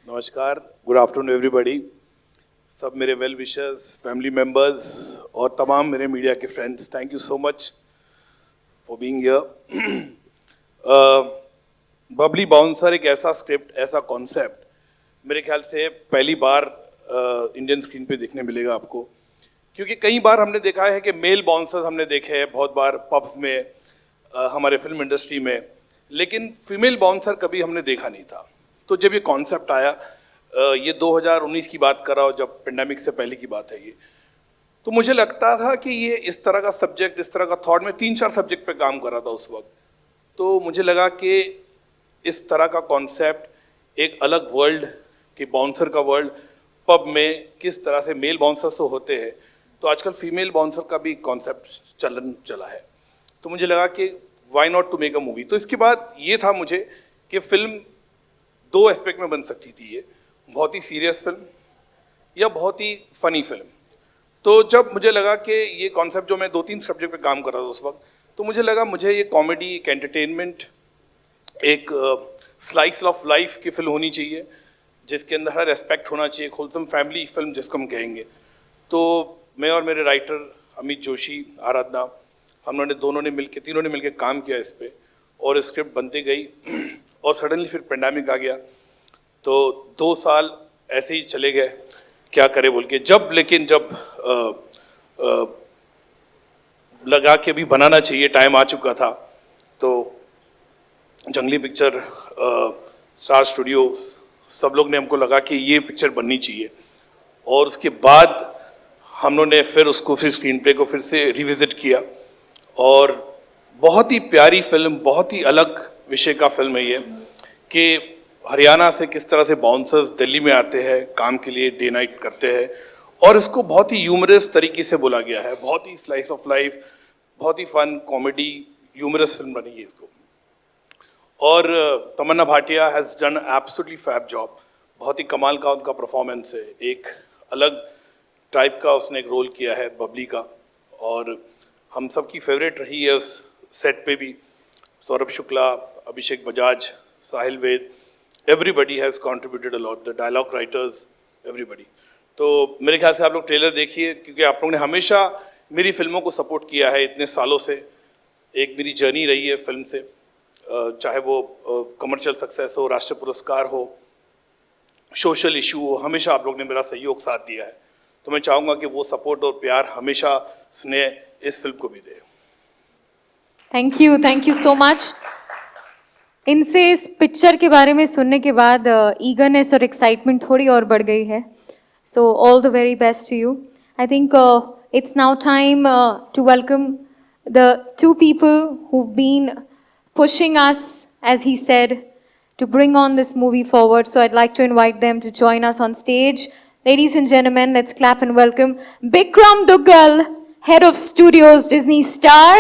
नमस्कार, good afternoon everybody. सब मेरे वेल विशर्स, फैमिली मेम्बर्स और तमाम मेरे मीडिया के friends, thank you so much for being here. Babli bouncer एक ऐसा स्क्रिप्ट, ऐसा कॉन्सेप्ट मेरे ख्याल से पहली बार इंडियन स्क्रीन पे देखने मिलेगा आपको, क्योंकि कई बार हमने देखा है कि मेल बाउंसर्स हमने देखे हैं बहुत बार पब्स में, हमारे फिल्म इंडस्ट्री में, लेकिन फीमेल बाउंसर कभी हमने देखा नहीं था। तो जब ये कॉन्सेप्ट आया, ये 2019 की बात कर रहा हूँ, जब पेंडेमिक से पहले की बात है ये, तो मुझे लगता था कि ये इस तरह का सब्जेक्ट, इस तरह का थॉट, में 3-4 सब्जेक्ट पे काम कर रहा था उस वक्त। तो मुझे लगा कि इस तरह का कॉन्सेप्ट, एक अलग वर्ल्ड कि बाउंसर का वर्ल्ड, पब में किस तरह से मेल बाउंसर्स तो होते हैं, तो आजकल फीमेल बाउंसर का भी कॉन्सेप्ट चलन चला है। तो मुझे लगा कि why not to make a movie. तो इसके बाद ये था मुझे कि फिल्म 2 एस्पेक्ट में बन सकती थी, ये बहुत ही सीरियस फिल्म या बहुत ही फनी फिल्म। तो जब मुझे लगा कि ये कॉन्सेप्ट, जो मैं 2-3 सब्जेक्ट पे काम कर रहा था उस वक्त, तो मुझे लगा मुझे ये कॉमेडी, एक एंटरटेनमेंट, एक स्लाइस ऑफ लाइफ की फिल्म होनी चाहिए, जिसके अंदर हर एस्पेक्ट होना चाहिए, एक होलसम फैमिली फिल्म जिसको हम कहेंगे। तो मैं और मेरे राइटर अमित जोशी, आराधना, हम लोगों ने तीनों ने मिलकर काम किया इस पर, और स्क्रिप्ट बनती गई। और सडनली फिर पेंडेमिक आ गया, तो 2 साल ऐसे ही चले गए, क्या करे बोल के। लेकिन जब लगा कि अभी बनाना चाहिए, टाइम आ चुका था, तो जंगली पिक्चर, स्टार स्टूडियो, सब लोग ने हमको लगा कि ये पिक्चर बननी चाहिए। और उसके बाद हम लोगों ने फिर उसको, फिर स्क्रीन प्ले को फिर से रिविजिट किया, और बहुत ही प्यारी फिल्म, बहुत ही अलग विषय का फिल्म है ये, कि हरियाणा से किस तरह से बाउंसर्स दिल्ली में आते हैं काम के लिए, डे नाइट करते हैं, और इसको बहुत ही ह्यूमरस तरीके से बोला गया है, बहुत ही स्लाइस ऑफ लाइफ, बहुत ही फन कॉमेडी ह्यूमरस फिल्म बनी है इसको। और Tamannaah Bhatia has done absolutely fab job, बहुत ही कमाल का उनका परफॉर्मेंस है, एक अलग टाइप का उसने एक रोल किया है बबली का, और हम सबकी फेवरेट रही है उस सेट पे भी। Saurabh Shukla, Abhishek Bajaj, Sahil Ved, everybody has contributed a lot, the dialogue writers, everybody. तो मेरे ख्याल से आप लोग ट्रेलर देखिए, क्योंकि आप लोगों ने हमेशा मेरी फिल्मों को सपोर्ट किया है इतने सालों से। एक मेरी जर्नी रही है फिल्म से, चाहे वो कमर्शियल सक्सेस हो, राष्ट्रीय पुरस्कार हो, सोशल इशू हो, हमेशा आप लोग ने मेरा सहयोग साथ दिया है। तो मैं चाहूँगा कि वो सपोर्ट और प्यार हमेशा, स्नेह इस फिल्म को भी दे। Thank you so much. इनसे इस पिक्चर के बारे में सुनने के बाद ईगरनेस और एक्साइटमेंट थोड़ी और बढ़ गई है। So all the very best to you. I think it's now time to welcome the 2 people who've been pushing us, as he said, to bring on this movie forward. So I'd like to invite them to join us on stage. Ladies and gentlemen, let's clap and welcome Bikram Duggal, Head of Studios, Disney Star.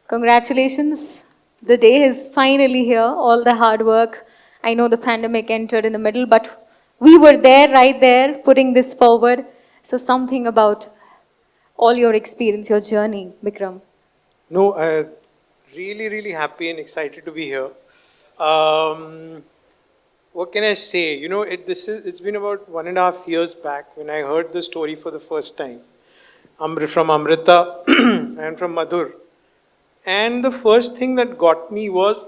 Congratulations. The day is finally here. All the hard work. I know the pandemic entered in the middle, but we were there, right there, putting this forward. So something about all your experience, your journey, Bikram. No, really, really happy and excited to be here. What can I say? You know, it's been about 1.5 years back when I heard the story for the first time. From Amrita and from Madhur. And the first thing that got me was,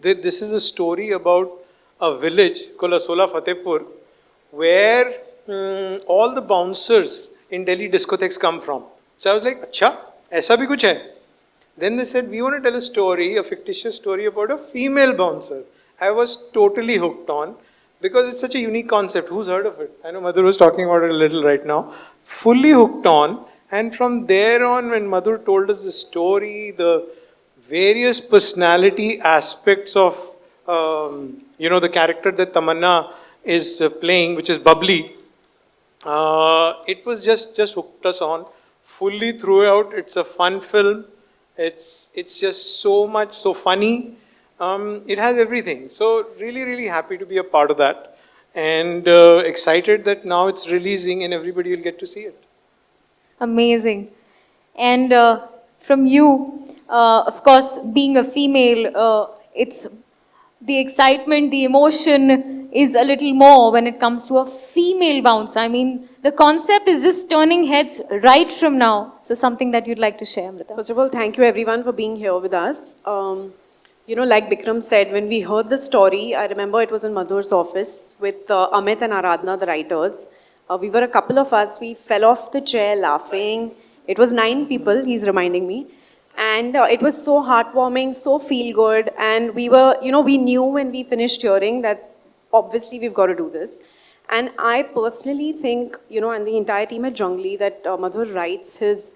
this is a story about a village called Asola Fatehpur, where all the bouncers in Delhi discotheques come from. So I was like, acha, aisa bhi kuch hai? Then they said, we want to tell a story, a fictitious story about a female bouncer. I was totally hooked on, because it's such a unique concept. Who's heard of it? I know Madhur was talking about it a little right now. Fully hooked on. And from there on, when Madhur told us the story, the various personality aspects of, the character that Tamanna is playing, which is Bubbly, it was just hooked us on fully throughout. It's a fun film. It's just so funny. It has everything. So really, really happy to be a part of that. and excited that now it's releasing and everybody will get to see it. Amazing. And from you, of course, being a female, it's the excitement, the emotion is a little more when it comes to a female bouncer. I mean, the concept is just turning heads right from now. So something that you'd like to share, Amrita. First of all, thank you everyone for being here with us. You know, like Bikram said, when we heard the story, I remember it was in Madhur's office with Amit and Aradhana, the writers. We were a couple of us, we fell off the chair laughing. It was 9 people, he's reminding me. And it was so heartwarming, so feel good. And we were, you know, we knew when we finished hearing that obviously we've got to do this. And I personally think, you know, and the entire team at Jungli, that Madhur writes his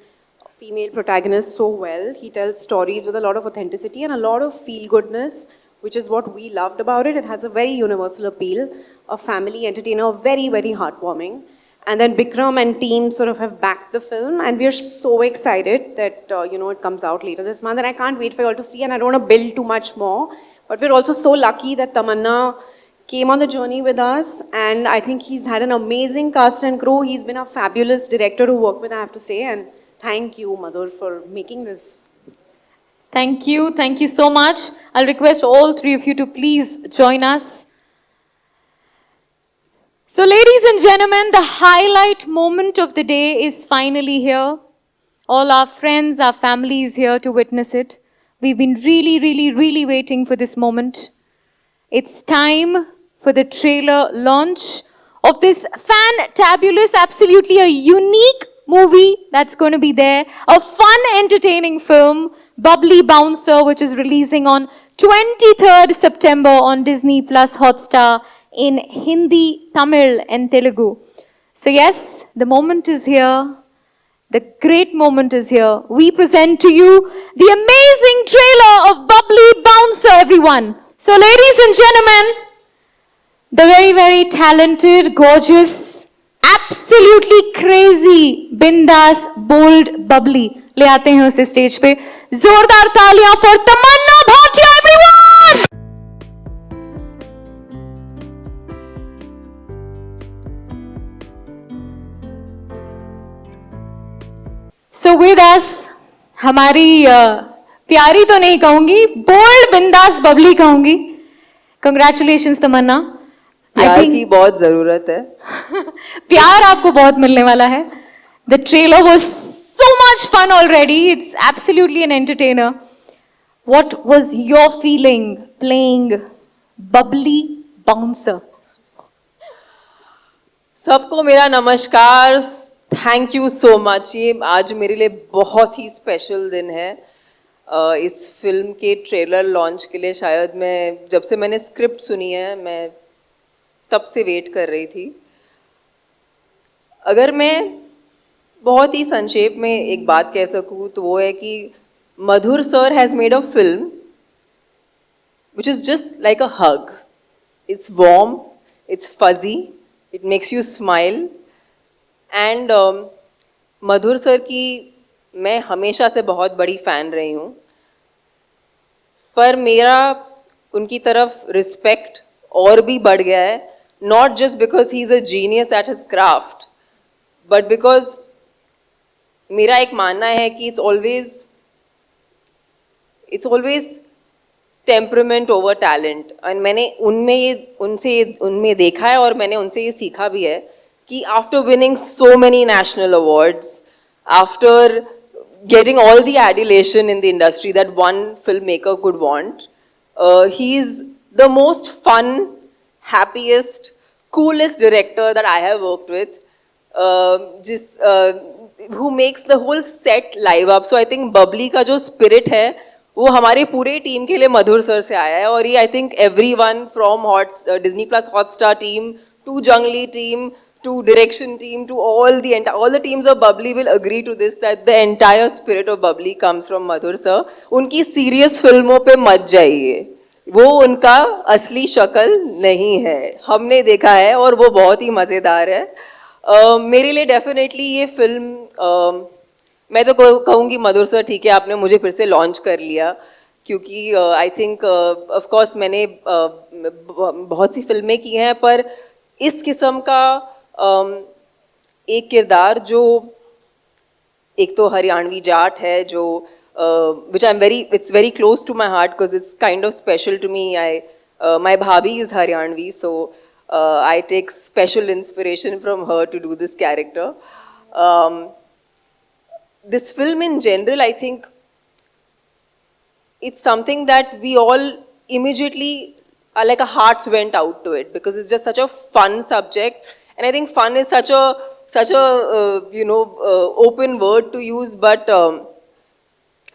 female protagonist so well. He tells stories with a lot of authenticity and a lot of feel-goodness, which is what we loved about it. It has a very universal appeal, a family entertainer, very, very heartwarming. And then Bikram and team sort of have backed the film, and we are so excited that, you know, it comes out later this month. And I can't wait for you all to see, and I don't want to build too much more. But we're also so lucky that Tamanna came on the journey with us, and I think he's had an amazing cast and crew. He's been a fabulous director to work with, I have to say, and thank you, Madhur, for making this. Thank you so much. I'll request all 3 of you to please join us. So ladies and gentlemen, the highlight moment of the day is finally here. All our friends, our family is here to witness it. We've been really waiting for this moment. It's time for the trailer launch of this fantabulous, absolutely a unique movie that's going to be there. A fun, entertaining film, Bubbly Bouncer, which is releasing on 23rd September on Disney Plus Hotstar in Hindi, Tamil and Telugu. So yes, the moment is here. The great moment is here. We present to you the amazing trailer of Bubbly Bouncer, everyone. So ladies and gentlemen, the very talented, gorgeous, absolutely crazy, bindas, bold, bubbly ले आते हैं उसे stage पे. जोरदार तालियां for Tamannaah Bhatia, everyone! So with us, हमारी प्यारी तो नहीं कहूंगी, बोल्ड बिंदास बबली कहूंगी. Congratulations तमन्ना. प्यार की बहुत जरूरत है. प्यार आपको बहुत मिलने वाला है. The trailer was so much fun already. It's absolutely an entertainer. What was your feeling playing Bubbly Bouncer? सबको मेरा नमस्कार. Thank you so much. ये आज मेरे लिए बहुत ही स्पेशल दिन है. इस फिल्म के ट्रेलर लॉन्च के लिए शायद मैं जब से मैंने स्क्रिप्ट सुनी है मैं तब से वेट कर रही थी. अगर मैं बहुत ही संक्षेप में एक बात कह सकूँ तो वो है कि Madhur sir has made a film which is just like a hug. It's warm, it's fuzzy, it makes you smile. And Madhur sir की मैं हमेशा से बहुत बड़ी फ़ैन रही हूँ, पर मेरा उनकी तरफ रिस्पेक्ट और भी बढ़ गया है. Not just because he is a genius at his craft, but because मेरा एक मानना है कि it's always temperament over talent. And मैंने उनमें देखा है और मैंने उनसे ये सीखा भी है कि after winning so many national awards, after getting all the adulation in the industry that one filmmaker could want, he's the most fun, happiest, coolest director that I have worked with, who makes the whole set live up. So I think Bubbly का जो spirit है वो हमारे पूरे team के लिए मधुर sir से आया है. और ये I think everyone from Disney Plus Hotstar team to Jungli team to direction team to all the teams of Bubbly will agree to this, that the entire spirit of Bubbly comes from Madhur sir. उनकी serious फिल्मों पे मत जाइए, वो उनका असली शक्ल नहीं है. हमने देखा है और वो बहुत ही मज़ेदार है. मेरे लिए डेफिनेटली ये फिल्म मैं तो कहूँगी मधुर सर ठीक है आपने मुझे फिर से लॉन्च कर लिया, क्योंकि आई थिंक ऑफ कोर्स मैंने बहुत सी फिल्में की हैं, पर इस किस्म का एक किरदार जो एक तो हरियाणवी जाट है जो which it's very close to my heart because it's kind of special to me. My bhabhi is Haryanvi, so I take special inspiration from her to do this character. Um, this film in general, I think it's something that we all immediately like our hearts went out to it because it's just such a fun subject, and I think fun is such a open word to use, but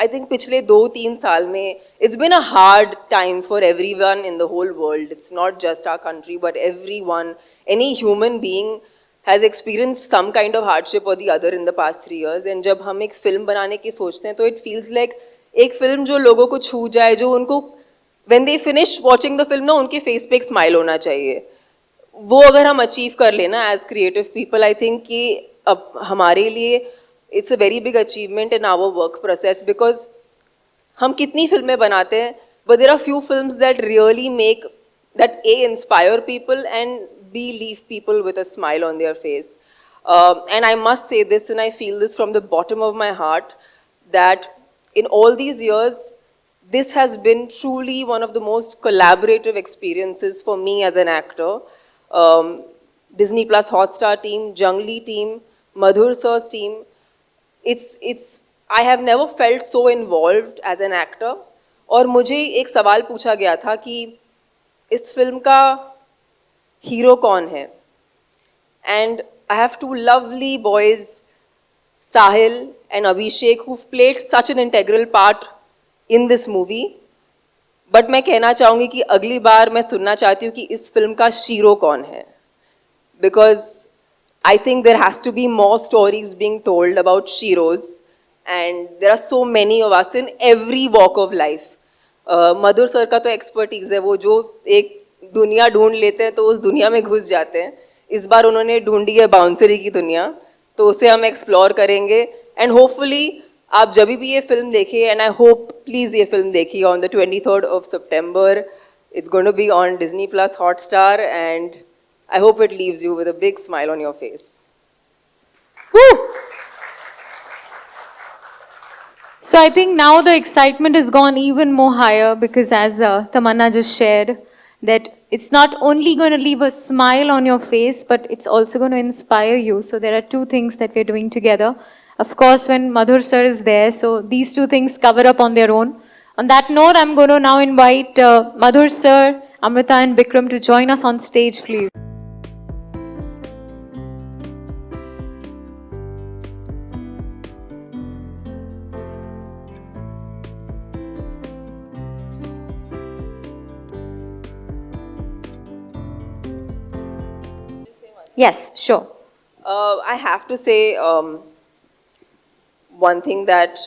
I think पिछले 2-3 साल में it's been a hard time for everyone in the whole world. It's not just our country, but everyone, any human being has experienced some kind of hardship or the other in the past 3 years. And जब हम एक film बनाने की सोचते हैं तो it feels like एक film जो लोगों को छू जाए, जो उनको when they finish watching the film ना उनके face पे एक smile होना चाहिए. वो अगर हम अचीव कर लेना as creative people, I think कि अब हमारे लिए it's a very big achievement in our work process because हम कितनी फिल्में बनाते हैं but there are few films that really make that a inspire people and be leave people with a smile on their face and I must say this and I feel this from the bottom of my heart that in all these years, this has been truly one of the most collaborative experiences for me as an actor. Disney Plus Hotstar team, Junglee team, Madhur sir's team. I have never felt so involved as an actor. और मुझे एक सवाल पूछा गया था कि इस film का हीरो कौन है? And I have two lovely boys, Sahil and Abhishek, who've played such an integral part in this movie. But मैं कहना चाहूँगी कि अगली बार मैं सुनना चाहती हूँ कि इस फिल्म का शीरो कौन है? Because I think there has to be more stories being told about sheroes, and there are so many of us in every walk of life. Madhur sir का तो एक्सपर्टीज है, वो जो एक दुनिया ढूंढ लेते हैं तो उस दुनिया में घुस जाते हैं. इस बार उन्होंने ढूंढी है बाउंसरी की दुनिया, तो उसे हम एक्सप्लोर करेंगे एंड होपफुली आप जब भी ये फिल्म देखें, एंड आई होप प्लीज़ ये फिल्म देखिए on the 23rd of September. It's going to be on Disney Plus Hotstar and I hope it leaves you with a big smile on your face. Woo! So I think now the excitement has gone even more higher because as Tamanna just shared, that it's not only going to leave a smile on your face, but it's also going to inspire you. So there are two things that we're doing together. Of course, when Madhur sir is there, so these two things cover up on their own. On that note, I'm going to now invite Madhur sir, Amrita and Bikram to join us on stage, please. Yes, sure. I have to say one thing that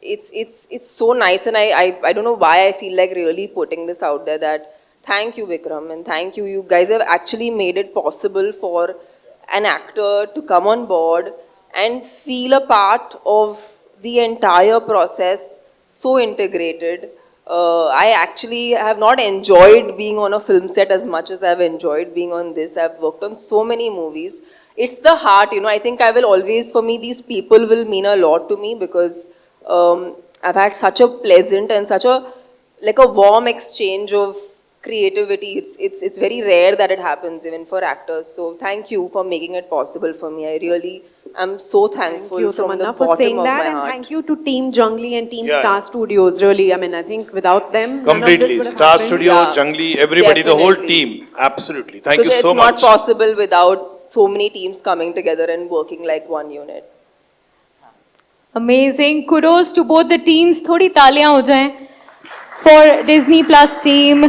it's so nice, and I don't know why I feel like really putting this out there, that thank you Vikram and thank you. You guys have actually made it possible for an actor to come on board and feel a part of the entire process, so integrated. I actually have not enjoyed being on a film set as much as I've enjoyed being on this. I've worked on so many movies. It's the heart, you know. I think I will always, for me, these people will mean a lot to me because I've had such a pleasant and such a warm exchange of creativity. It's very rare that it happens even for actors. So thank you for making it possible for me. I really am so thankful Thank you, from the Tamanna, bottom for saying of that, my and heart. thank you to Team Junglee and Team Yeah. Star Studios. Really, I mean, I think without them, none of this Completely. would have Star happened. Studio, Yeah. Junglee, everybody, the whole Definitely. team. Absolutely. Thank you Because so it's much. not possible without so many teams coming together and working like one unit. Amazing. Kudos to both the teams. Thodi taaliyan ho jaएं for Disney Plus team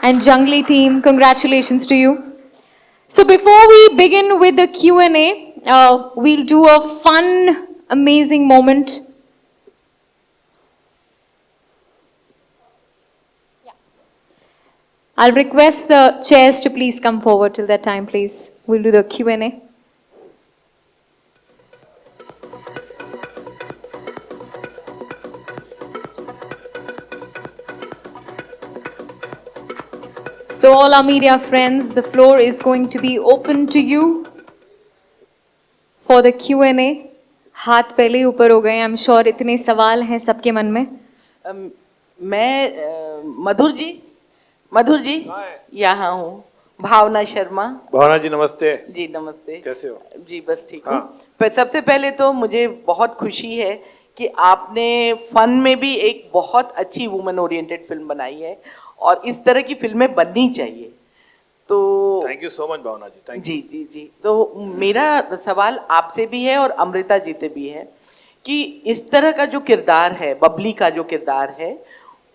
and Junglee team. Congratulations to you. So before we begin with the Q&A, we'll do a fun, amazing moment. I'll request the chairs to please come forward till that time, please. We'll do the Q&A. So all our media friends, the floor is going to be open to you for the Q&A. हाथ पहले ही ऊपर हो गए, I am sure इतने सवाल हैं सबके मन में. मधुर जी यहाँ हूँ. भावना शर्मा. भावना जी नमस्ते. जी नमस्ते. कैसे हो? जी बस ठीक हूँ. हाँ. पर सबसे पहले तो मुझे बहुत खुशी है कि आपने फन में भी एक बहुत अच्छी वुमेन ओरिएंटेड फिल्म बनाई है और इस तरह की फिल्में बननी चाहिए. तो thank you so much Bhavna ji. Thank you. जी जी जी. तो मेरा सवाल आपसे भी है और अमृता जी से भी है कि इस तरह का जो किरदार है, बबली का जो किरदार है,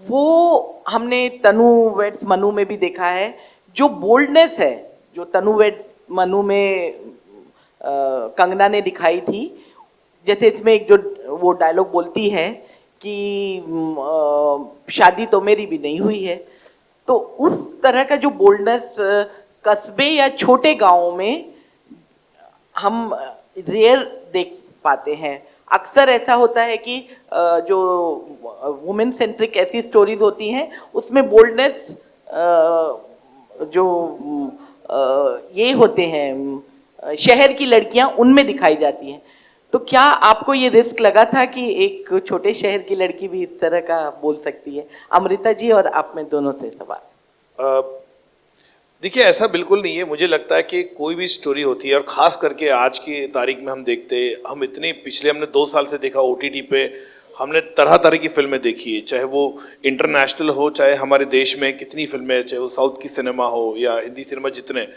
वो हमने तनु वेड्स मनु में भी देखा है. जो बोल्डनेस है जो तनु वेड्स मनु में कंगना ने दिखाई थी, जैसे इसमें एक जो वो डायलॉग बोलती है कि शादी तो मेरी भी नहीं हुई है, तो उस तरह का जो बोल्डनेस कस्बे या छोटे गांवों में हम रेयर देख पाते हैं. अक्सर ऐसा होता है कि जो वुमेन सेंट्रिक ऐसी स्टोरीज होती हैं उसमें बोल्डनेस जो ये होते हैं शहर की लड़कियां उनमें दिखाई जाती हैं. तो क्या आपको ये रिस्क लगा था कि एक छोटे शहर की लड़की भी इस तरह का बोल सकती है? अमृता जी और आप में दोनों से सवाल. देखिए ऐसा बिल्कुल नहीं है. मुझे लगता है कि कोई भी स्टोरी होती है और ख़ास करके आज की तारीख में हम देखते, हम इतने पिछले हमने 2 साल से देखा OTT पे हमने तरह तरह की फिल्में देखी है, चाहे वो इंटरनेशनल हो, चाहे हमारे देश में कितनी फिल्में, चाहे वो साउथ की सिनेमा हो या हिंदी सिनेमा, जितने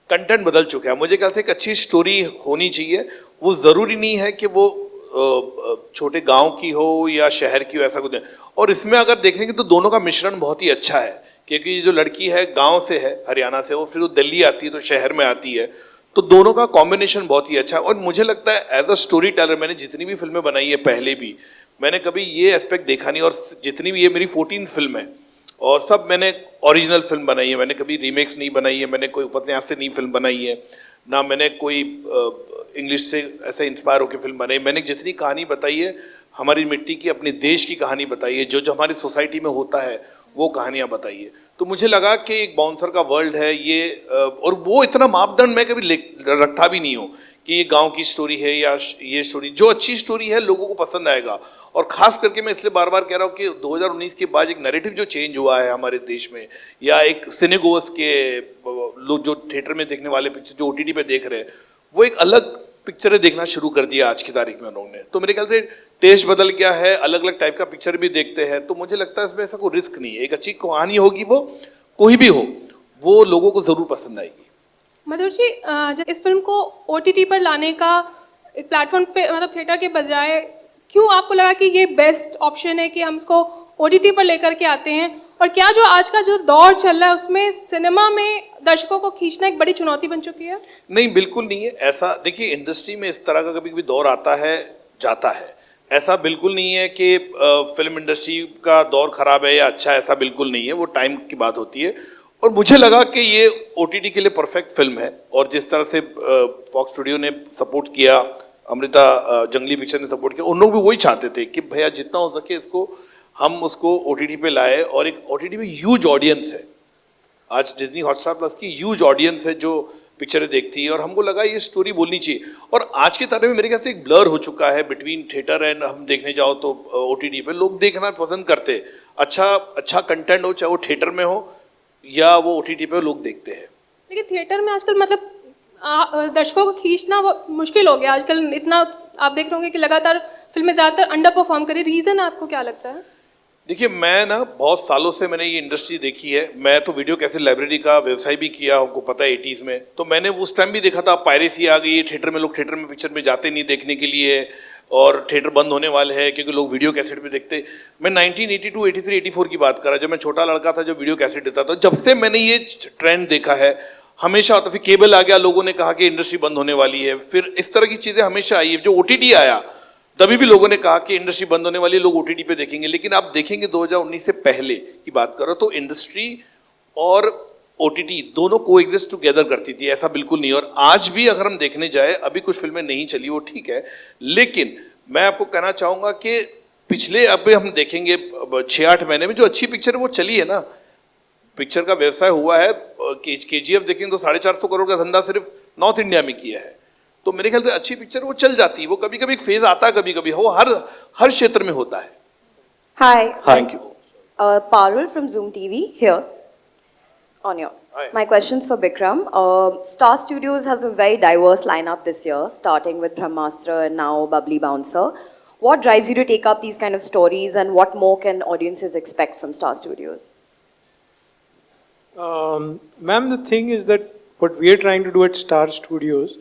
कंटेंट बदल चुका है. मुझे ख्याल से एक अच्छी स्टोरी होनी चाहिए. वो ज़रूरी नहीं है कि वो छोटे गाँव की हो या शहर की हो, ऐसा कुछ नहीं. और इसमें अगर देखेंगे तो दोनों का मिश्रण बहुत ही अच्छा है, क्योंकि जो लड़की है गांव से है, हरियाणा से, वो फिर वो दिल्ली आती है तो शहर में आती है, तो दोनों का कॉम्बिनेशन बहुत ही अच्छा है. और मुझे लगता है एज अ स्टोरी टेलर, मैंने जितनी भी फिल्में बनाई है पहले भी, मैंने कभी ये एस्पेक्ट देखा नहीं. और जितनी भी, ये मेरी 14th फिल्म है और सब मैंने ओरिजिनल फिल्म बनाई है. मैंने कभी रीमेक्स नहीं बनाई है, मैंने कोई उपन्यास से नहीं फिल्म बनाई है, ना मैंने कोई इंग्लिश से ऐसे इंस्पायर होकर फिल्म बनाई. मैंने जितनी कहानी बताई है हमारी मिट्टी की, अपने देश की कहानी बताई है, जो जो हमारी सोसाइटी में होता है वो कहानियाँ बताई है. तो मुझे लगा कि एक बाउंसर का वर्ल्ड है ये, और वो इतना मापदंड मैं कभी रखता भी नहीं हूँ कि ये गांव की स्टोरी है या ये स्टोरी. जो अच्छी स्टोरी है लोगों को पसंद आएगा. और खास करके मैं इसलिए बार बार कह रहा हूँ कि 2019 के बाद एक नैरेटिव जो चेंज हुआ है हमारे देश में, या एक सिनेगोस के लोग जो थिएटर में देखने वाले पिक्चर जो OTT पे देख रहे हैं, वो एक अलग पिक्चरें देखना शुरू कर दिया आज की तारीख में उन्होंने. तो मेरे ख्याल से टेस्ट बदल गया है, अलग अलग टाइप का पिक्चर भी देखते हैं. तो मुझे लगता है इसमें ऐसा कोई रिस्क नहीं है. एक अच्छी कहानी होगी, वो कोई भी हो, वो लोगों को जरूर पसंद आएगी. मधुर जी, जब इस फिल्म को OTT पर लाने का एक प्लेटफॉर्म पे, मतलब थिएटर के बजाय, क्यों आपको लगा कि ये बेस्ट ऑप्शन है कि हम इसको OTT पर लेकर के आते हैं? और क्या जो आज का जो दौर चल रहा है उसमें सिनेमा में दर्शकों को खींचना एक बड़ी चुनौती बन चुकी है? नहीं, बिल्कुल नहीं है ऐसा. देखिए इंडस्ट्री में इस तरह का कभी कभी दौर आता है जाता है. ऐसा बिल्कुल नहीं है कि फिल्म इंडस्ट्री का दौर खराब है या अच्छा है, ऐसा बिल्कुल नहीं है. वो टाइम की बात होती है. और मुझे लगा कि ये OTT के लिए परफेक्ट फिल्म है. और जिस तरह से फॉक्स स्टूडियो ने सपोर्ट किया, अमृता जंगली पिक्चर ने सपोर्ट किया, उन लोग भी वही चाहते थे कि भैया जितना हो सके इसको हम उसको OTT पे लाए. और एक OTT में ह्यूज ऑडियंस है. आज डिज्नी हॉटस्टार प्लस की ह्यूज ऑडियंस है जो पिक्चरें देखती है. और हमको लगा ये स्टोरी बोलनी चाहिए. और आज के तारीख में मेरे ख्याल से एक ब्लर हो चुका है बिटवीन थिएटर एंड, हम देखने जाओ तो OTT पे लोग देखना पसंद करते. अच्छा कंटेंट हो, चाहे वो थिएटर में हो या वो OTT पे लोग देखते हैं. लेकिन थिएटर में आजकल मतलब दर्शकों को खींचना मुश्किल हो गया आजकल. इतना आप देख रहे होंगे कि लगातार फिल्में ज़्यादातर अंडर परफॉर्म करी. रीज़न आपको क्या लगता है? देखिए मैं ना बहुत सालों से मैंने ये इंडस्ट्री देखी है. मैं तो वीडियो कैसेट लाइब्रेरी का व्यवसाय भी किया, आपको पता है 80s में. तो मैंने उस टाइम भी देखा था पायरेसी आ गई थिएटर में, लोग थिएटर में पिक्चर में जाते नहीं देखने के लिए, और थिएटर बंद होने वाले हैं क्योंकि लोग वीडियो कैसेट पे देखते. मैं 1982, 83, 84 की बात कर रहा, जब मैं छोटा लड़का था जो वीडियो कैसेट देता था. जब से मैंने ये ट्रेंड देखा है हमेशा होता. फिर केबल आ गया, लोगों ने कहा कि इंडस्ट्री बंद होने वाली है. फिर इस तरह की चीज़ें हमेशा आई है. जो OTT आया तभी भी लोगों ने कहा कि इंडस्ट्री बंद होने वाली है, लोग OTT पे देखेंगे. लेकिन आप देखेंगे 2019 से पहले की बात करो तो इंडस्ट्री और OTT दोनों को एग्जिस्ट टुगेदर करती थी. ऐसा बिल्कुल नहीं. और आज भी अगर हम देखने जाए, अभी कुछ फिल्में नहीं चली, वो ठीक है, लेकिन मैं आपको कहना चाहूँगा कि पिछले, अभी हम देखेंगे 6-8 महीने में जो अच्छी पिक्चर वो चली है ना, पिक्चर का व्यवसाय हुआ है, केजीएफ देखेंगे तो 450 करोड़ का धंधा सिर्फ नॉर्थ इंडिया में किया है। तो मेरे ख्याल से अच्छी पिक्चर वो चल जाती है, वो कभी कभी फेज आता है, कभी कभी वो हर क्षेत्र में होता है। Hi. Thank you. Parul from Zoom TV here. On your. Hi. My question's for Bikram. Star Studios has a very diverse lineup this year, starting with Brahmastra and now Bubbly Bouncer. What drives you to take up these kind of stories, and what more can audiences expect from Star Studios? Ma'am, the thing is that what we are trying to do at Star Studios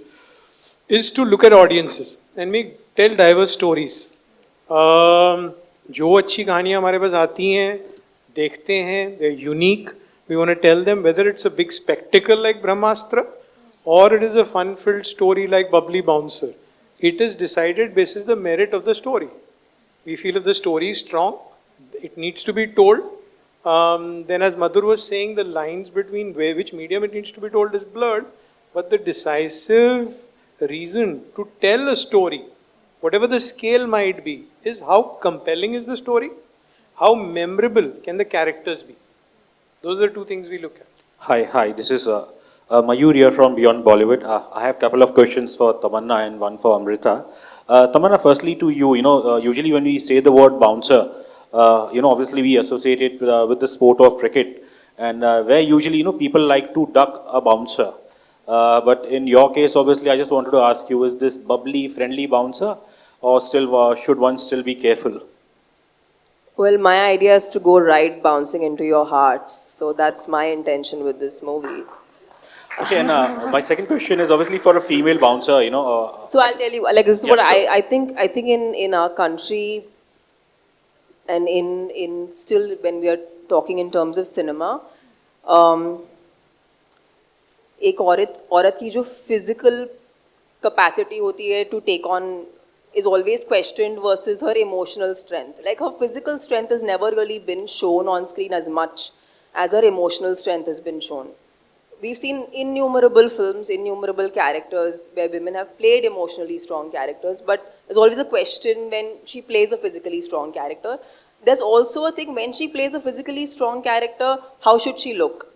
is to look at audiences and tell diverse stories. जो अच्छी कहानियाँ हमारे पास आती हैं, देखते हैं, they're unique. We want to tell them whether it's a big spectacle like Brahmastra or it is a fun-filled story like Bubbly Bouncer. It is decided basis the merit of the story. We feel if the story is strong, it needs to be told. Then as Madhur was saying, the lines between which medium it needs to be told is blurred, but the decisive reason to tell a story, whatever the scale might be, is how compelling is the story, how memorable can the characters be. Those are two things we look at. Hi. This is Mayur here from Beyond Bollywood. I have a couple of questions for Tamanna and one for Amrita. Tamanna, firstly to you, usually when we say the word bouncer, obviously we associate it with the sport of cricket, and where usually, people like to duck a bouncer. But in your case, obviously, I just wanted to ask you, is this bubbly, friendly bouncer, or still should one still be careful? Well, my idea is to go right bouncing into your hearts. So that's my intention with this movie. Okay, and my second question is obviously for a female bouncer, So I'll tell you, like this is Yeah, what sure. I think in our country and in still when we are talking in terms of cinema, एक औरत की जो physical capacity होती है to take on is always questioned versus her emotional strength. Like her physical strength has never really been shown on screen as much as her emotional strength has been shown. We've seen innumerable films, innumerable characters where women have played emotionally strong characters, but there's always a question when she plays a physically strong character. There's also a thing when she plays a physically strong character, how should she look?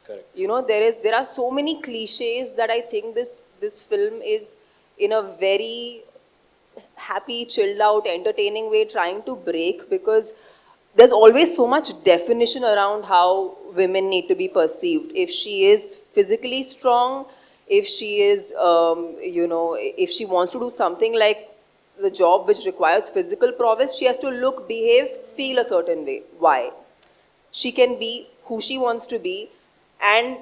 Correct. There are so many cliches that I think this film is in a very happy, chilled out, entertaining way trying to break, because there's always so much definition around how women need to be perceived. If she is physically strong, if she is, if she wants to do something like the job which requires physical prowess, she has to look, behave, feel a certain way. Why? She can be who she wants to be, and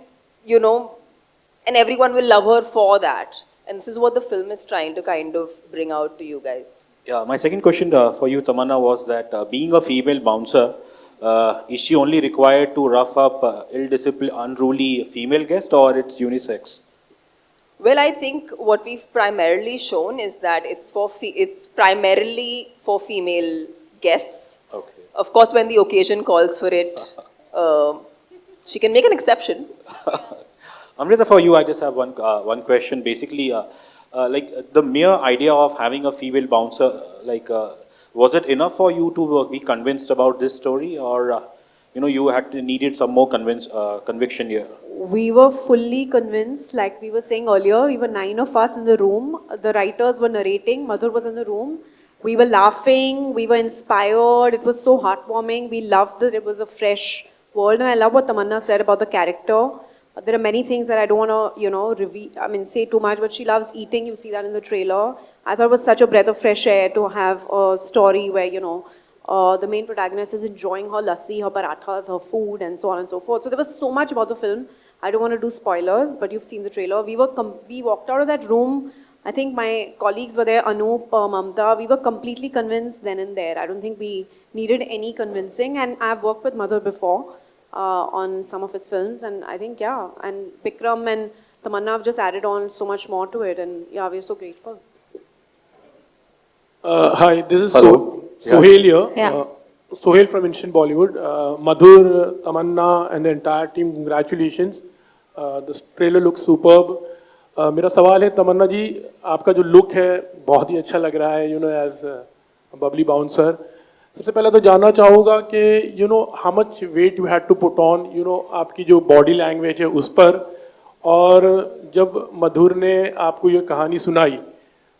and everyone will love her for that. And this is what the film is trying to kind of bring out to you guys. Yeah, my second question for you, Tamanna, was that being a female bouncer, is she only required to rough up ill-disciplined, unruly female guest, or it's unisex? Well, I think what we've primarily shown is that it's primarily for female guests. Okay. Of course, when the occasion calls for it, she can make an exception. Amrita, for you, I just have one question. Basically, like the mere idea of having a female bouncer, was it enough for you to be convinced about this story, or you needed some more conviction here? We were fully convinced, like we were saying earlier, we were 9 of us in the room. The writers were narrating, Madhur was in the room. We were laughing, we were inspired, it was so heartwarming. We loved that it was a fresh world, and I love what Tamanna said about the character. There are many things that I don't want to, say too much, but she loves eating, you see that in the trailer. I thought it was such a breath of fresh air to have a story where, the main protagonist is enjoying her lassi, her parathas, her food, and so on and so forth. So there was so much about the film. I don't want to do spoilers, but you've seen the trailer. We walked out of that room. I think my colleagues were there, Anup, Mamta. We were completely convinced then and there. I don't think we needed any convincing. And I've worked with Madhur before on some of his films. And I think, and Bikram and Tamanna have just added on so much more to it. And we're so grateful. Hi, this is Hello. Sohail here. Yeah. Sohail from Instant Bollywood. Madhur, Tamanna and the entire team, congratulations. The trailer looks superb. मेरा सवाल है तमन्ना जी, आपका जो look है बहुत ही अच्छा लग रहा है, एज बबली बाउंसर. सबसे पहले तो जानना चाहूँगा कि how much weight you had to put on आपकी जो बॉडी लैंग्वेज है उस पर, और जब मधुर ने आपको ये कहानी सुनाई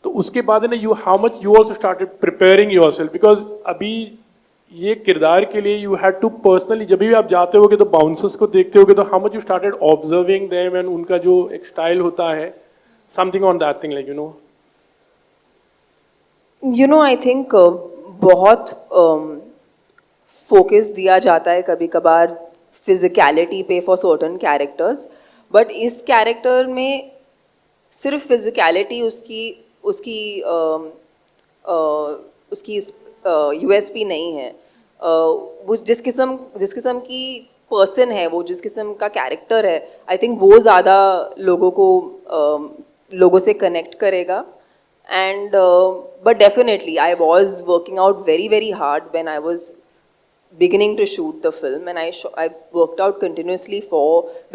तो उसके बाद ना how much you also started preparing yourself, because अभी ये किरदार के लिए यू हैड टू पर्सनली, जब भी आप जाते होगे तो बाउंसर्स को देखते होगे, तो how much you started observing them and उनका जो एक स्टाइल होता है, something on that thing like I think बहुत फोकस दिया जाता है कभी कभार फिजिकलिटी पे फॉर सर्टन कैरेक्टर्स, बट इस कैरेक्टर में सिर्फ फिजिकलिटी उसकी यूएसपी नहीं है। वो जिस किस्म की पर्सन है, वो जिस किस्म का कैरेक्टर है, आई थिंक वो ज़्यादा लोगों से कनेक्ट करेगा। And but definitely I was working out very hard when I was beginning to shoot the film, and I worked out continuously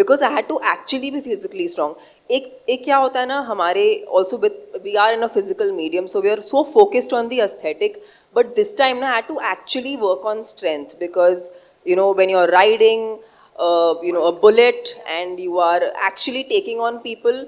because I had to actually be physically strong. एक क्या होता है ना, हमारे also we are in a physical medium, so we are so focused on the aesthetic, but this time ना I had to actually work on strength, because when you're riding a bullet and you are actually taking on people,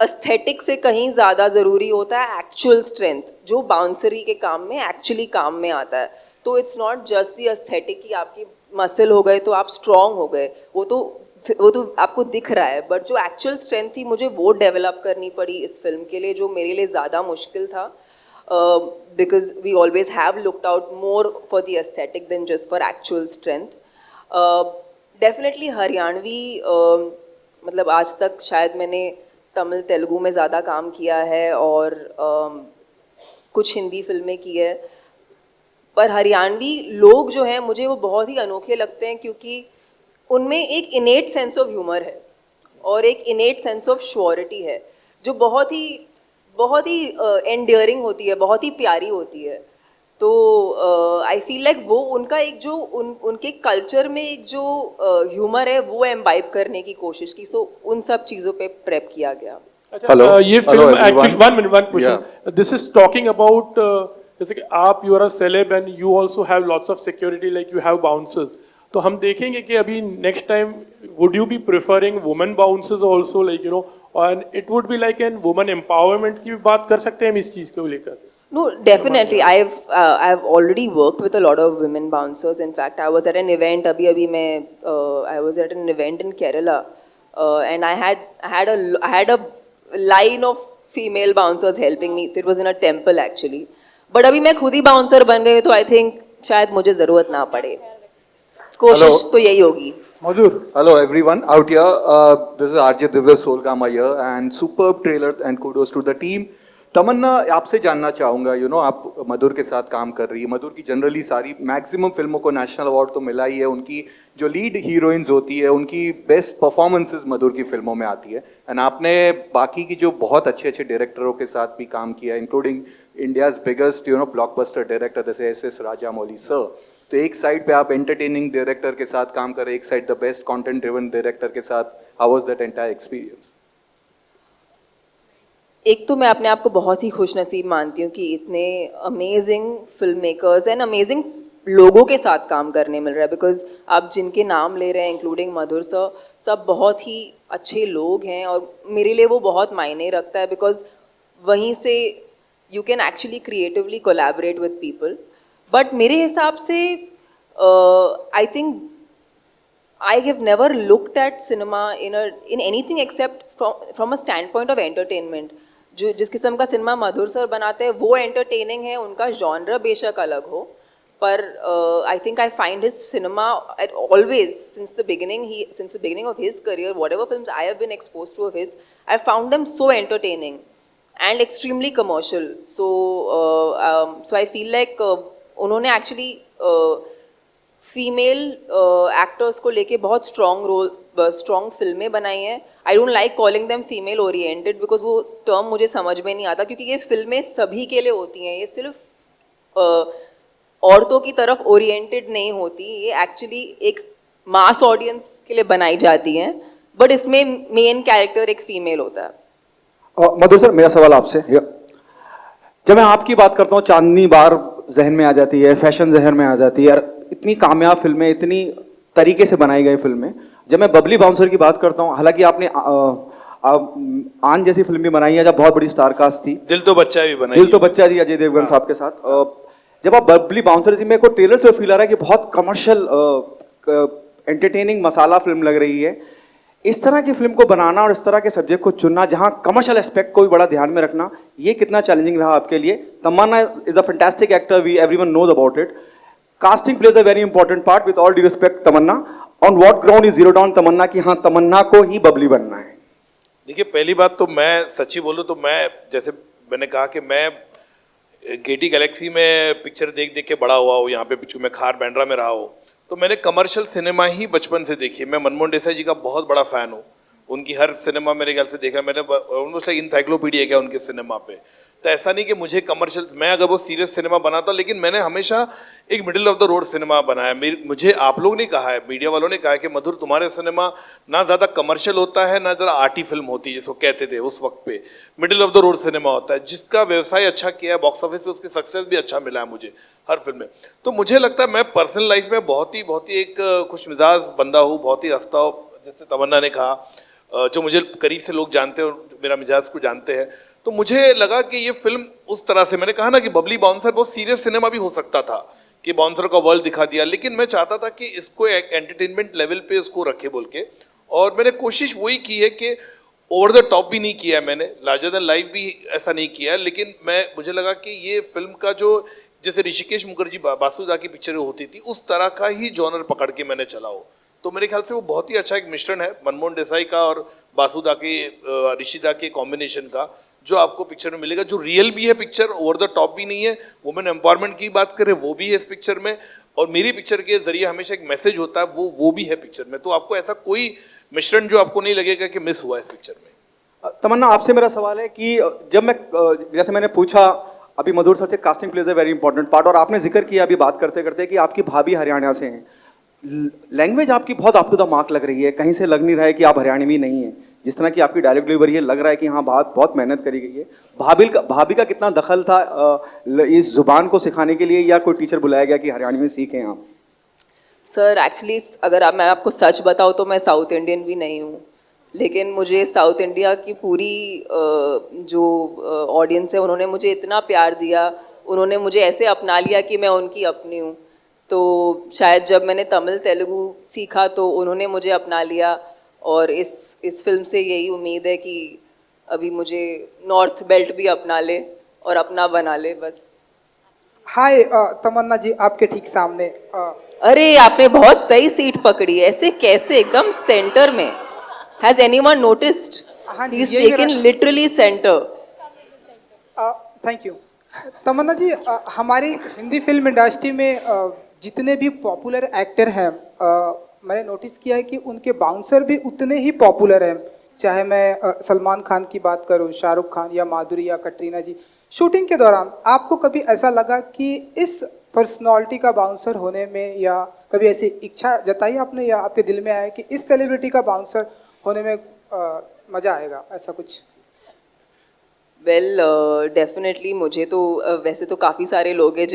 aesthetic से कहीं ज़्यादा ज़रूरी होता है actual strength, जो बाउंसरी के काम में एक्चुअली काम में आता है। तो it's not just the aesthetic कि आपकी मसल हो गए तो आप स्ट्रॉन्ग हो गए, वो तो आपको दिख रहा है, बट जो एक्चुअल स्ट्रेंथ थी मुझे वो डेवलप करनी पड़ी इस फिल्म के लिए, जो मेरे लिए ज़्यादा मुश्किल था, because we always have looked out more for the aesthetic than just for actual strength. Definitely Haryanvi, मतलब आज तक शायद मैंने तमिल तेलुगु में ज़्यादा काम किया है और कुछ हिंदी फिल्में की है, पर हरियाणवी लोग जो हैं मुझे वो बहुत ही अनोखे लगते हैं, क्योंकि उनमें एक इनेट सेंस ऑफ ह्यूमर है और एक इनेट सेंस ऑफ श्योरिटी है, जो बहुत ही एंडियरिंग होती है, बहुत ही प्यारी होती है। तो आई फील लाइक वो उनका एक जो उनके कल्चर में एक जो ह्यूमर है वो एम्बाइब करने की कोशिश की, सो उन सब चीज़ों पे प्रेप किया गया। ये film actually one question, this is talking about जैसे कि आप you are a celeb and you also have lots of security like you have bouncers, तो हम देखेंगे कि अभी next time would you be preferring women bouncers also like और it would be like an women empowerment की भी बात कर सकते हैं हम इस चीज़ को लेकर? No, definitely. I've already worked with a lot of women bouncers. In fact, I was at an event. I was at an event in Kerala, and I had a line of female bouncers helping me. It was in a temple actually. But अभी मैं खुद ही bouncer बन गई, तो I think शायद मुझे ज़रूरत ना पड़े। कोशिश तो यही होगी। Madhur, hello everyone out here. This is RJ Divya Solgama here, and superb trailer and kudos to the team. तमन्ना, आपसे जानना चाहूँगा, आप मधुर के साथ काम कर रही है। मधुर की जनरली सारी मैक्सिमम फिल्मों को नेशनल अवार्ड तो मिला ही है, उनकी जो लीड हीरोइंस होती है उनकी बेस्ट परफॉर्मेंसेस मधुर की फिल्मों में आती है, एंड आपने बाकी की जो बहुत अच्छे डायरेक्टरों के साथ भी काम किया, including India's biggest blockbuster director जैसे SS राजामौली सर। तो एक साइड पे आप एंटरटेनिंग डायरेक्टर के साथ काम कर रहे, एक side the best content driven director के साथ, how was that entire experience? एक तो मैं अपने आप को बहुत ही खुशनसीब मानती हूँ कि इतने amazing film makers and amazing लोगों के साथ काम करने मिल रहा है, बिकॉज आप जिनके नाम ले रहे हैं इंक्लूडिंग मधुर सर, सब बहुत ही अच्छे लोग हैं और मेरे लिए वो बहुत मायने रखता है, बिकॉज वहीं से you can actually creatively collaborate with people. But मेरे हिसाब से I think I have never looked at cinema in anything except from a standpoint of entertainment. जो जिस किस्म का सिनेमा मधुर सर बनाते हैं वो एंटरटेनिंग है, उनका जॉनर बेशक अलग हो, पर I think I find his cinema at always since the beginning of his career, whatever films I have been exposed to of his, I found them so entertaining and extremely commercial. So I feel like उन्होंने actually female actors को लेके बहुत strong फिल्में बनाई हैं। I don't like calling them female oriented, because वो term मुझे समझ में नहीं आता, क्योंकि ये फिल्में सभी के लिए होती हैं, ये सिर्फ औरतों की तरफ ओरिएंटेड नहीं होती, ये एक्चुअली एक मास ऑडियंस के लिए बनाई जाती हैं, बट इसमें मेन कैरेक्टर एक फीमेल होता है। मधुर सर, मेरा सवाल आपसे, जब मैं आपकी बात करता हूँ चांदनी बार जहन में आ जाती है, फैशन जहन में आ जाती है यार, इतनी कामयाब फिल्में, इतनी तरीके से बनाई गई फिल्में। जब मैं बबली बाउंसर की बात करता हूँ, हालांकि आपने आन जैसी फिल्म भी बनाई है जब बहुत बड़ी स्टार कास्ट थी, दिल तो बच्चा भी बनाई दिल है। तो बच्चा जी अजय देवगन साहब के साथ। जब आप बबली बाउंसर जी, मेरे को ट्रेलर से फील आ रहा है कि बहुत कमर्शियल एंटरटेनिंग मसाला फिल्म लग रही है। इस तरह की फिल्म को बनाना और इस तरह के सब्जेक्ट को चुनना जहां कमर्शियल एस्पेक्ट को भी बड़ा ध्यान में रखना, ये कितना चैलेंजिंग रहा आपके लिए? Tamannaah is a fantastic actor, we everyone knows about it. Casting plays a very important part, with all due respect Tamannaah, on what ground is zero down Tamannaah कि हाँ तमन्ना को ही बबली बनना है? देखिए, पहली बात तो मैं सच्ची बोलूं तो मैं, जैसे मैंने कहा कि मैं गेटी गैलेक्सी में पिक्चर देख देख के बड़ा हुआ हूँ, यहाँ पे मैं खार बैंड्रा में रहा हूँ, तो मैंने कमर्शियल सिनेमा ही बचपन से देखी है। मैं मनमोहन देसाई जी का बहुत बड़ा फ़ैन हूँ, उनकी हर सिनेमा मेरे ख्याल से देखा मैंने, ऑलमोस्ट लाइक इंसाइक्लोपीडिया क्या उनके सिनेमा पे। तो ऐसा नहीं कि मुझे कमर्शियल, मैं अगर वो सीरियस सिनेमा बनाता, लेकिन मैंने हमेशा एक middle of the road cinema बनाया। मुझे आप लोग ने कहा है, मीडिया वालों ने कहा है कि मधुर तुम्हारे सिनेमा ना ज़्यादा कमर्शियल होता है ना ज़रा आर्टी फिल्म होती है, जिसको कहते थे उस वक्त पे, middle of the road cinema होता है। जिसका व्यवसाय अच्छा किया है बॉक्स ऑफिस पे, उसकी सक्सेस भी अच्छा मिला है मुझे हर फिल्म में। तो मुझे लगता है मैं पर्सनल लाइफ में बहुत ही एक खुश मिजाज बंदा हूँ, बहुत ही हंसता हूँ। जैसे तमन्ना ने कहा, जो मुझे करीब से लोग जानते हैं और मेरा मिजाज को जानते हैं, तो मुझे लगा कि ये फिल्म उस तरह से, मैंने कहा ना कि बबली बाउंसर बहुत सीरियस सिनेमा भी हो सकता था कि बाउंसर का वर्ल्ड दिखा दिया, लेकिन मैं चाहता था कि इसको एक एंटरटेनमेंट लेवल पे इसको रखे बोल के, और मैंने कोशिश वही की है कि ओवर द टॉप भी नहीं किया है मैंने, लार्जर देन लाइफ भी ऐसा नहीं किया है, लेकिन मुझे लगा कि ये फिल्म का जो, जैसे ऋषिकेश मुखर्जी बासुदा की पिक्चर होती थी उस तरह का ही जॉनर पकड़ के मैंने चला हो। तो मेरे ख्याल से वो बहुत ही अच्छा एक मिश्रण है मनमोहन देसाई का और बासुदा के, ऋषिदा के कॉम्बिनेशन का, जो आपको पिक्चर में मिलेगा, जो रियल भी है पिक्चर, ओवर द टॉप भी नहीं है। वुमेन एम्पावरमेंट की बात करें वो भी है इस पिक्चर में, और मेरी पिक्चर के जरिए हमेशा एक मैसेज होता है, वो भी है पिक्चर में। तो आपको ऐसा कोई मिश्रण जो आपको नहीं लगेगा कि मिस हुआ है इस पिक्चर में। तमन्ना, आपसे मेरा सवाल है कि जब मैं, जैसे मैंने पूछा अभी मधुर सर से, casting plays a very important part, और आपने जिक्र किया अभी बात करते करते कि आपकी भाभी हरियाणा से हैं। लैंग्वेज आपकी बहुत अप टू द मार्क लग रही है, कहीं से लग नहीं रहा है कि आप हरियाणवी नहीं है। जिस तरह की आपकी डायलॉग डिलीवरी है, लग रहा है कि हाँ बहुत मेहनत करी गई है। भाभी का कितना दखल था इस जुबान को सिखाने के लिए, या कोई टीचर बुलाया गया कि हरियाणवी सीखें आप? सर एक्चुअली अगर मैं आपको सच बताऊँ तो मैं साउथ इंडियन भी नहीं हूँ, लेकिन मुझे साउथ इंडिया की पूरी जो ऑडियंस है उन्होंने मुझे इतना प्यार दिया, उन्होंने मुझे ऐसे अपना लिया कि मैं उनकी अपनी हूँ। तो शायद जब मैंने तमिल तेलुगु सीखा तो उन्होंने मुझे अपना लिया, और इस फिल्म से यही उम्मीद है कि अभी मुझे नॉर्थ बेल्ट भी अपना ले और अपना बना ले बस। हाय तमन्ना जी, आपके ठीक सामने। अरे आपने बहुत सही सीट पकड़ी है, ऐसे कैसे एकदम सेंटर में? Has anyone noticed? He is taken literally centre. Thank you Tamannaah ji. हमारी हिंदी फिल्म इंडस्ट्री में जितने भी पॉपुलर एक्टर हैं, मैंने नोटिस किया है कि उनके बाउंसर भी उतने ही पॉपुलर हैं। चाहे मैं सलमान खान की बात करूं, शाहरुख खान या माधुरी या कटरीना जी। शूटिंग के दौरान आपको कभी ऐसा लगा कि इस पर्सनालिटी का बाउंसर होने में, या कभी ऐसी इच्छा जताई आपने, या आपके दिल में आया कि इस सेलिब्रिटी का बाउंसर होने में मज़ा आएगा, ऐसा कुछ? वेल डेफिनेटली मुझे तो वैसे तो काफ़ी सारे लोग हैं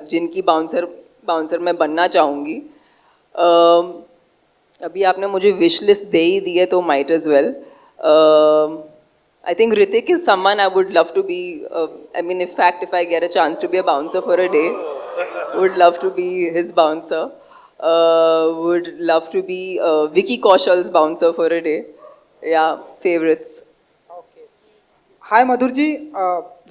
जिनकी बाउंसर मैं बनना चाहूँगी। अभी आपने मुझे विश लिस्ट दे ही दी है तो might as well. I think Hrithik is someone I would love to be, I mean if I get a chance to be a bouncer for a day, would love to be his bouncer, would love to be Vicky Kaushal's bouncer for a day, या favourites. Hi Madhur ji,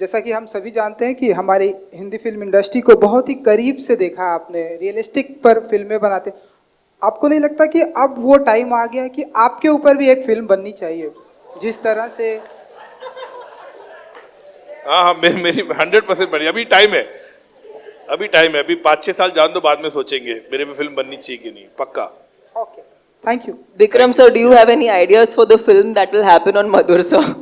जैसा कि हम सभी जानते हैं कि हमारी Hindi film industry को बहुत ही करीब से देखा है आपने, रियलिस्टिक पर फिल्में बनाते। आपको नहीं लगता कि अब वो टाइम आ गया कि आपके ऊपर भी एक फिल्म बननी चाहिए, जिस तरह से? हाँ, मेरी 100% बनी। अभी टाइम है, अभी 5-6 साल जान दो, बाद में सोचेंगे मेरे भी फिल्म बननी चाहिए कि नहीं। पक्का। Okay, thank you. Vikram sir, do you have any ideas for the film that will happen on Madhur sir?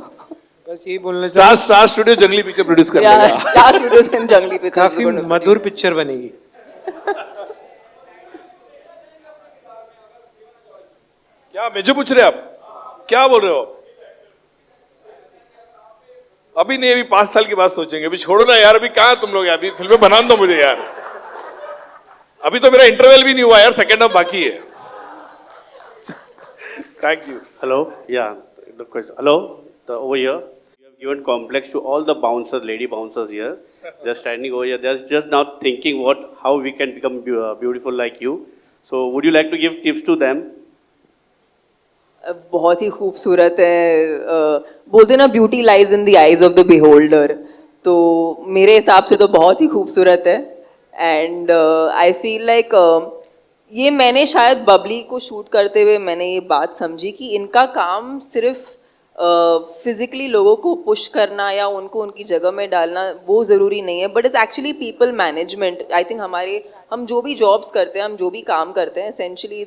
बस यही बोलना स्टार स्टूडियो जंगली पिक्चर प्रोड्यूस कर लेगा। स्टार स्टूडियोज इन जंगली पिक्चर, काफी मधुर पिक्चर बनेगी। क्या मुझे पूछ रहे आप, क्या बोल रहे हो? अभी नहीं, अभी 5 साल के बाद सोचेंगे। अभी छोड़ो ना यार, अभी कहाँ तुम लोग, अभी फिल्में बना दो मुझे यार। अभी तो मेरा इंटरवल भी नहीं हुआ यार, सेकेंड हाफ बाकी है। Thank you. Hello, yeah, the question. Hello, over here. You have given complex to all the bouncers, lady bouncers here. They're standing over here. They're just now thinking how we can become beautiful like you. So, would you like to give tips to them? बहुत ही खूबसूरत है, बोलते ना beauty lies in the eyes of the beholder, तो मेरे हिसाब से तो बहुत ही खूबसूरत है। एंड आई फील लाइक ये मैंने शायद बबली को शूट करते हुए मैंने ये बात समझी कि इनका काम सिर्फ फिजिकली लोगों को पुश करना या उनको उनकी जगह में डालना वो ज़रूरी नहीं है, but it's actually people management. I think हम जो भी जॉब्स करते हैं, हम जो भी काम करते हैं, एसेंशली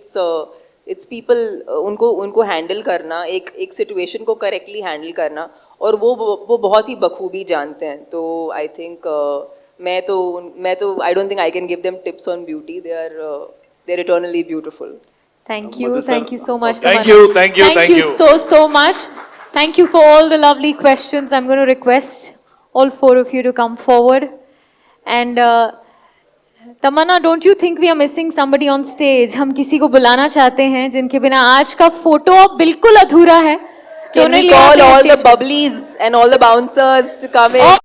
इट्स पीपल, उनको हैंडल करना, एक सिचुएशन को करेक्टली हैंडल करना, और वो बहुत ही बखूबी जानते हैं। तो आई थिंक मैं तो I don't think I can give them tips on beauty. They are eternally beautiful. Thank you so much. Thank Tamanna. you. Thank you so much. Thank you for all the lovely questions. I'm going to request all 4 of you to come forward. And Tamanna, don't you think we are missing somebody on stage? हम किसी को बुलाना चाहते हैं जिनके बिना आज का फोटो अब बिल्कुल अधूरा है। Can we call all the bubblies and all the bouncers to come in?